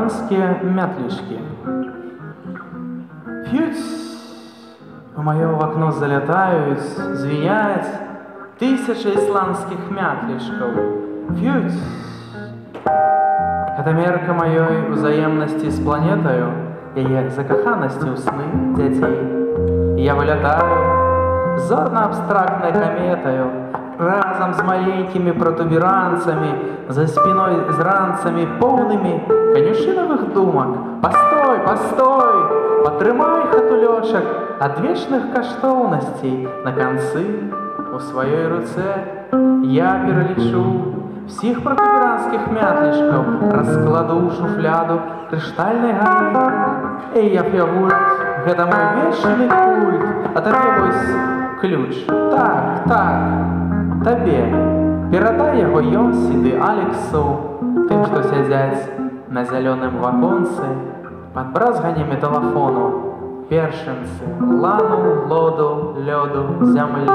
протуберанские мятлишки. Фьють, в мое окно залетают, звенят тысячи исландских мятлишков. Фьють. Это мерка моей взаимности с планетою, яе закаханасці ў сны дзяцей. Я вылетаю зорно-абстрактной кометою, разом с маленькими протуберанцами, за спиной с ранцами, полными конюшиновых думок. Постой, постой, потрымай, хатулёчак, от вечных каштоўнасцей на концы у своей руце. Я перелечу всех протуберанских мятлишков, раскладу шуфляду крыштальной горы. Эй, я п'явульт, гэта мой вечный культ, а табе вось ключ. Так, табе. Перадай яго Йонсі ды Алексу, тым, што сядзяць на зялёным ваконцы, пад бразганне металафону, першынцы, лану, лоду, лёду, зямлі,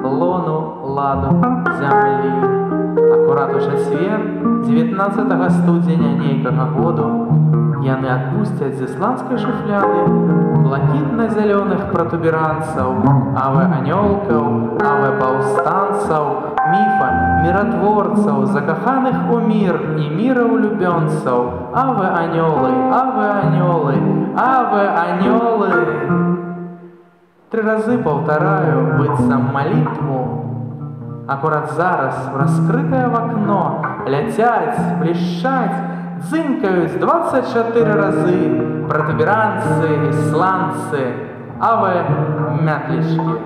лону, ладу, зямлі. Акурат у чацвер 19 студзеня нейкага году яны адпусцяць з ісландскай шуфляды блакітна-зялёных протуберанцаў, аве-анёлкаў, аве-паўстанцаў, міфа, міратворцаў, закаханых у мір і міраўлюбёнцаў. Аве-анёлы, аве-анёлы, аве-анёлы. 3 разы паўтараю, быццам малітву. Акурат зараз в раскрытое в окно летять, блещать, дзынькают 24 разы протуберанцы, исландцы, аве мятлишки.